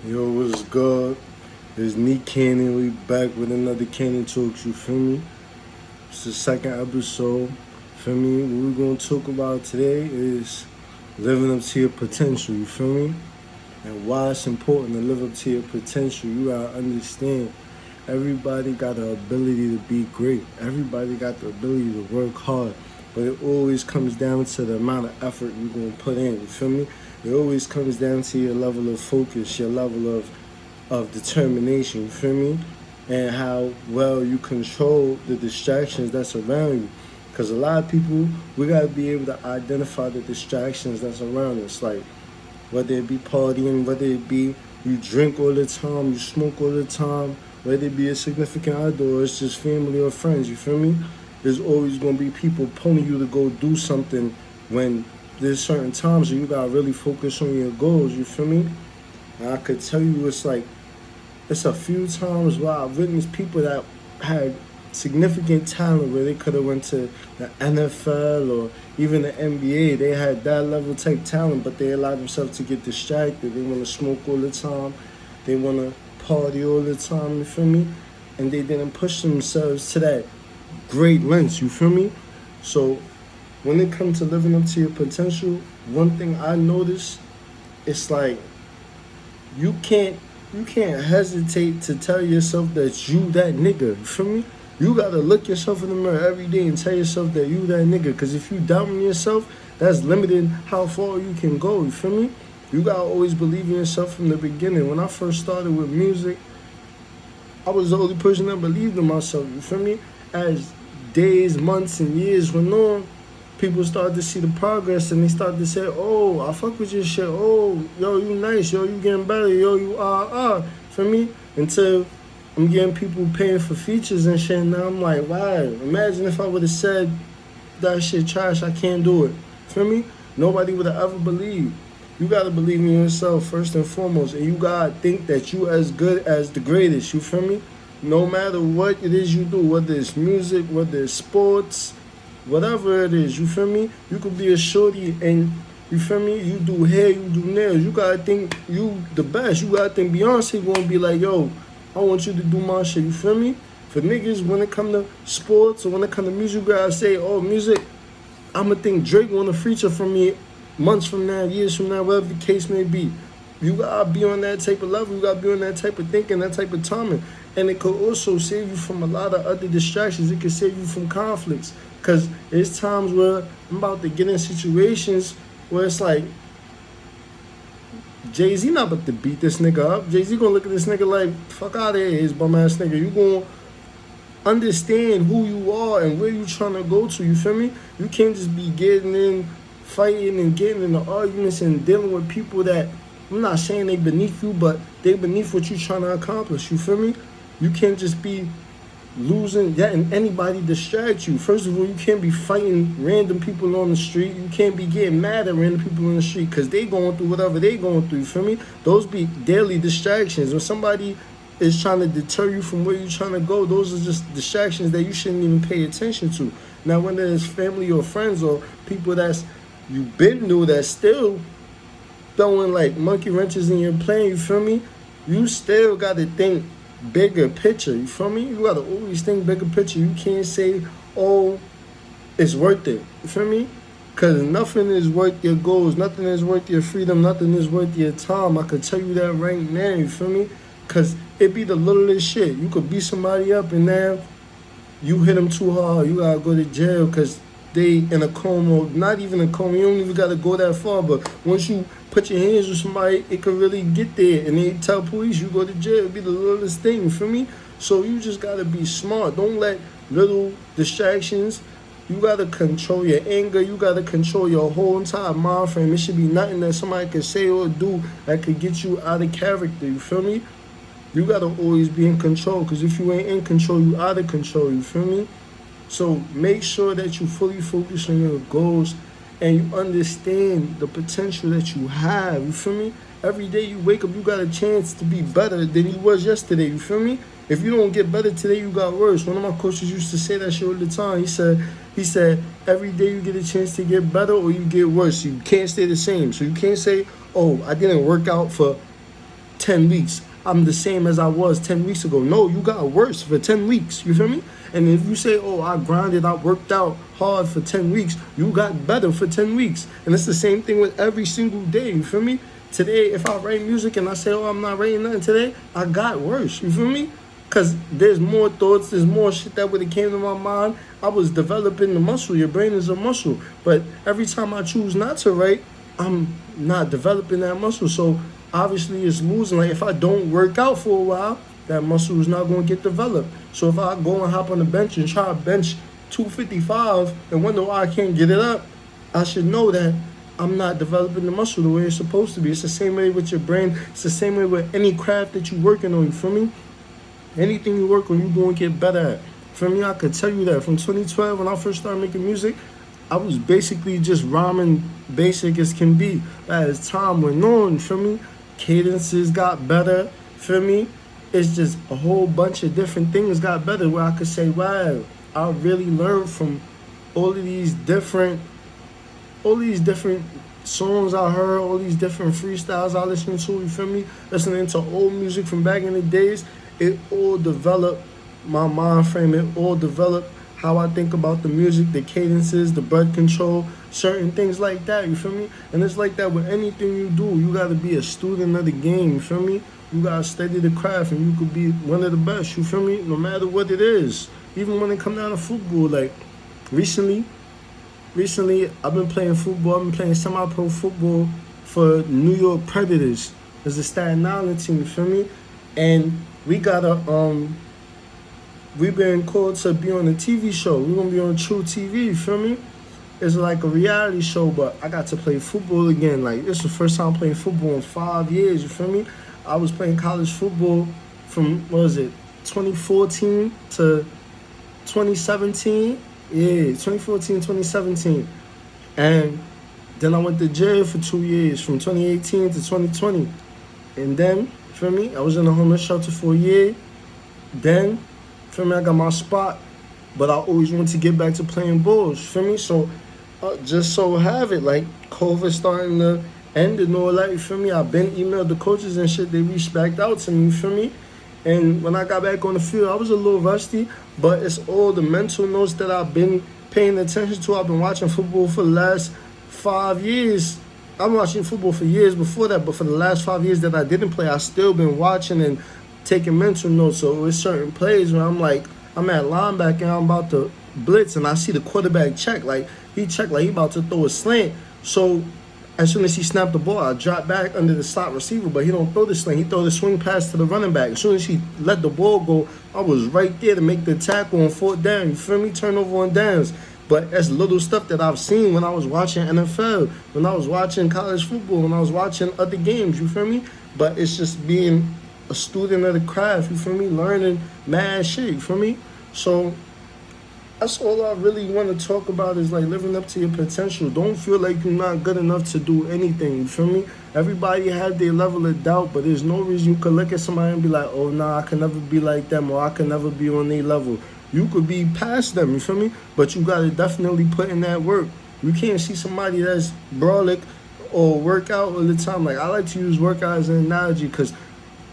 Yo, what's good? It's Nick Cannon. We back with another Cannon Talks, you feel me? It's the second episode. Feel me? What we're gonna talk about today is living up to your potential, you feel me? And why it's important to live up to your potential. You gotta understand everybody got the ability to be great. Everybody got the ability to work hard. But it always comes down to the amount of effort you're gonna put in, you feel me? It always comes down to your level of focus, your level of determination, you feel me? And how well you control the distractions that's around you. Because a lot of people, we got to be able to identify the distractions that's around us. Like, whether it be partying, whether it be you drink all the time, you smoke all the time, whether it be a significant other or it's just family or friends, you feel me? There's always going to be people pulling you to go do something when there's certain times where you got to really focus on your goals, you feel me? And I could tell you it's a few times where I witnessed people that had significant talent where they could have went to the NFL or even the NBA. They had that level type talent, but they allowed themselves to get distracted. They want to smoke all the time. They want to party all the time, you feel me? And they didn't push themselves to that great lengths, you feel me? So when it comes to living up to your potential, one thing I noticed, it's like you can't you can't hesitate to tell yourself that you that nigga. You feel me? You gotta look yourself in the mirror every day and tell yourself that you that nigga. Cause if you doubting yourself, that's limiting how far you can go. You feel me? You gotta always believe in yourself from the beginning. When I first started with music, I was the only person that believed in myself. You feel me? As days, months, and years went on, people started to see the progress and they started to say, "Oh, I fuck with your shit. Oh, yo, you nice. Yo, you getting better. Yo, you For me, until I'm getting people paying for features and shit. Now I'm like, wow. Imagine if I would have said that shit trash. I can't do it. For me, nobody would have ever believed. You gotta believe in yourself first and foremost, and you gotta think that you as good as the greatest. You feel me? No matter what it is you do, whether it's music, whether it's sports, whatever it is, you feel me? You could be a shorty and you feel me? You do hair, you do nails. You gotta think you the best. You gotta think Beyonce gonna be like, yo, I want you to do my shit. You feel me? For niggas, when it come to sports or when it come to music, you gotta say, oh, music, I'ma think Drake wanna feature from me months from now, years from now, whatever the case may be. You gotta be on that type of level. You gotta be on that type of thinking, that type of timing. And it could also save you from a lot of other distractions. It could save you from conflicts. Because there's times where I'm about to get in situations where it's like, Jay-Z not about to beat this nigga up. Jay-Z gonna look at this nigga like, fuck out of here, his bum ass nigga. You gonna understand who you are and where you trying to go to, you feel me? You can't just be getting in, fighting and getting into arguments and dealing with people that, I'm not saying they beneath you, but they beneath what you trying to accomplish, you feel me? You can't just be losing, letting anybody distract you. First of all, you can't be fighting random people on the street. You can't be getting mad at random people on the street because they going through whatever they going through, you feel me? Those be daily distractions. When somebody is trying to deter you from where you're trying to go, those are just distractions that you shouldn't even pay attention to. Now, when there's family or friends or people that's you been knew that still throwing like monkey wrenches in your plan, you feel me? You still got to think bigger picture, you feel me? You got to always think bigger picture. You can't say, oh, it's worth it, you feel me? Because nothing is worth your goals, nothing is worth your freedom, nothing is worth your time. I could tell you that right now, you feel me? Because it be the littlest shit. You could beat somebody up and now you hit them too hard, you got to go to jail because they in a coma, not even a coma, you don't even got to go that far, but once you put your hands on somebody, it could really get there, and they tell police you go to jail. It'd be the littlest thing, you feel me? So you just got to be smart. Don't let little distractions, you got to control your anger, you got to control your whole entire mind frame. It should be nothing that somebody can say or do that could get you out of character, you feel me? You got to always be in control, because if you ain't in control, you out of control, you feel me? So make sure that you fully focus on your goals and you understand the potential that you have. You feel me? Every day you wake up, you got a chance to be better than you was yesterday. You feel me? If you don't get better today, you got worse. One of my coaches used to say that shit all the time. He said, every day you get a chance to get better or you get worse. You can't stay the same. So you can't say, oh, I didn't work out for 10 weeks, I'm the same as I was 10 weeks ago. No, you got worse for 10 weeks. You feel me? And if you say, oh, I grinded, I worked out hard for 10 weeks, you got better for 10 weeks. And it's the same thing with every single day. You feel me? Today, if I write music and I say, oh, I'm not writing nothing today, I got worse. You feel me? Because there's more thoughts, there's more shit that would have came to my mind. I was developing the muscle. Your brain is a muscle. But every time I choose not to write, I'm not developing that muscle. So obviously it's losing. Like if I don't work out for a while, that muscle is not going to get developed. So if I go and hop on the bench and try to bench 255 and wonder why I can't get it up, I should know that I'm not developing the muscle the way it's supposed to be. It's the same way with your brain. It's the same way with any craft that you're working on. You feel me? Anything you work on, you're going to get better at. For me, I could tell you that from 2012 when I first started making music, I was basically just rhyming basic as can be. But as time went on, feel me? Cadences got better, feel me? It's just a whole bunch of different things got better where I could say, wow, I really learned from all these different songs I heard, all these different freestyles I listened to, you feel me? Listening to old music from back in the days, it all developed my mind frame. It all developed how I think about the music, the cadences, the breath control, certain things like that, you feel me? And it's like that with anything you do. You got to be a student of the game, you feel me? You got to study the craft and you could be one of the best, you feel me? No matter what it is. Even when it comes down to football, like recently, I've been playing football. I've been playing semi-pro football for New York Predators. It's a Staten Island team, you feel me? And we've been called to be on a TV show. We're going to be on True TV, you feel me? It's like a reality show, but I got to play football again. Like, this is the first time playing football in 5 years, you feel me? I was playing college football from, 2014 to 2017? Yeah, 2014, 2017. And then I went to jail for 2 years, from 2018 to 2020. And then, feel me? I was in a homeless shelter for a year. Then, feel me? I got my spot. But I always wanted to get back to playing ball, feel me? So, just so have it, like, COVID starting to end and all that, you feel me? I've been emailed the coaches and shit. They reached back out to me, you feel me? And when I got back on the field, I was a little rusty, but it's all the mental notes that I've been paying attention to. I've been watching football for the last 5 years. I've been watching football for years before that, but for the last 5 years that I didn't play, I still been watching and taking mental notes. So it's certain plays where I'm like, I'm at linebacker and I'm about to blitz and I see the quarterback check. Like, he checked like he about to throw a slant. So as soon as he snapped the ball, I dropped back under the slot receiver, but he don't throw the slant. He throw the swing pass to the running back. As soon as he let the ball go, I was right there to make the tackle on fourth down. You feel me? Turnover on downs. But that's little stuff that I've seen when I was watching NFL, when I was watching college football, when I was watching other games, you feel me? But it's just being a student of the craft, you feel me? Learning mad shit, you feel me? So that's all I really want to talk about is like living up to your potential. Don't feel like you're not good enough to do anything, you feel me? Everybody had their level of doubt, but there's no reason you could look at somebody and be like, oh, nah, I can never be like them, or I can never be on their level. You could be past them, you feel me? But you got to definitely put in that work. You can't see somebody that's brolic or work out all the time. Like, I like to use workout as an analogy because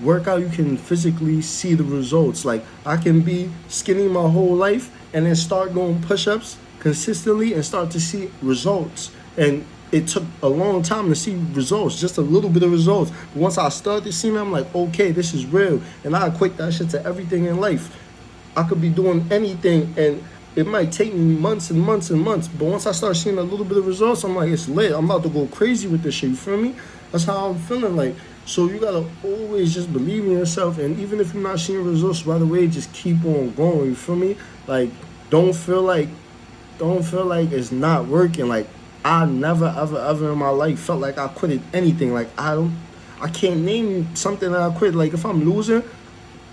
workout, you can physically see the results. Like, I can be skinny my whole life and then start doing push-ups consistently and start to see results. And it took a long time to see results, just a little bit of results. But once I started seeing them, I'm like, okay, this is real. And I equate that shit to everything in life. I could be doing anything and it might take me months and months and months. But once I start seeing a little bit of results, I'm like, it's lit. I'm about to go crazy with this shit, you feel me? That's how I'm feeling like. So you gotta always just believe in yourself, and even if you're not seeing results right away, just keep on going. You feel me? Like, don't feel like it's not working. Like, I never ever in my life felt like I quitted anything. Like, I can't name something that I quit. Like, if I'm losing,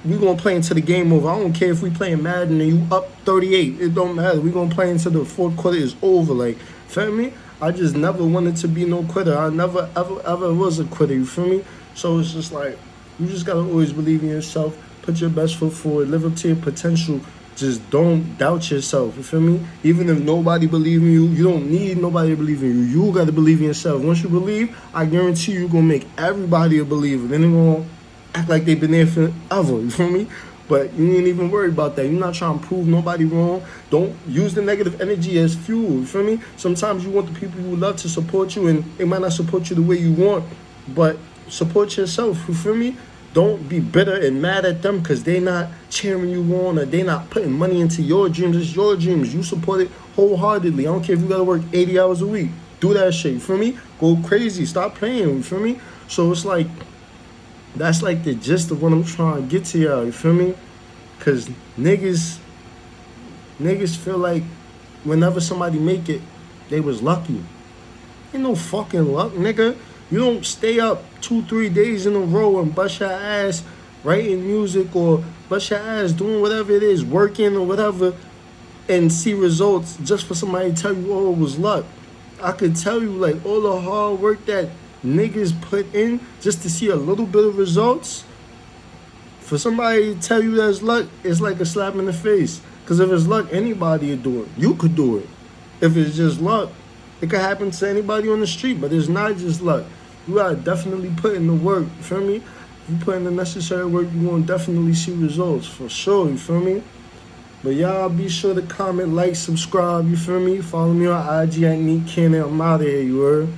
we gonna play until the game over. I don't care if we playing Madden and you up 38. It don't matter. We gonna play until the fourth quarter is over. Like, feel me? I just never wanted to be no quitter. I never ever was a quitter. You feel me? So it's just like, you just gotta always believe in yourself, put your best foot forward, live up to your potential. Just don't doubt yourself, you feel me? Even if nobody believes in you, you don't need nobody to believe in you. You gotta believe in yourself. Once you believe, I guarantee you're gonna make everybody a believer. Then they're gonna act like they've been there forever, you feel me? But you ain't even worried about that. You're not trying to prove nobody wrong. Don't use the negative energy as fuel, you feel me? Sometimes you want the people you love to support you, and they might not support you the way you want, but support yourself, you feel me? Don't be bitter and mad at them because they not cheering you on or they not putting money into your dreams. It's your dreams. You support it wholeheartedly. I don't care if you gotta work 80 hours a week. Do that shit, you feel me? Go crazy. Stop playing, you feel me? So it's like, that's like the gist of what I'm trying to get to y'all, you feel me? Cause niggas feel like whenever somebody make it, they was lucky. Ain't no fucking luck, nigga. You don't stay up 2-3 days in a row and bust your ass writing music or bust your ass doing whatever it is, working or whatever, and see results just for somebody to tell you, oh, it was luck. I could tell you, like, all the hard work that niggas put in just to see a little bit of results. For somebody to tell you that's luck, it's like a slap in the face. Because if it's luck, anybody would do it. You could do it. If it's just luck, it could happen to anybody on the street, but it's not just luck. You gotta definitely put in the work, you feel me? If you put in the necessary work, you're gonna definitely see results, for sure, you feel me? But y'all be sure to comment, like, subscribe, you feel me? Follow me on IG at Neat Cannon. I'm out of here, you heard?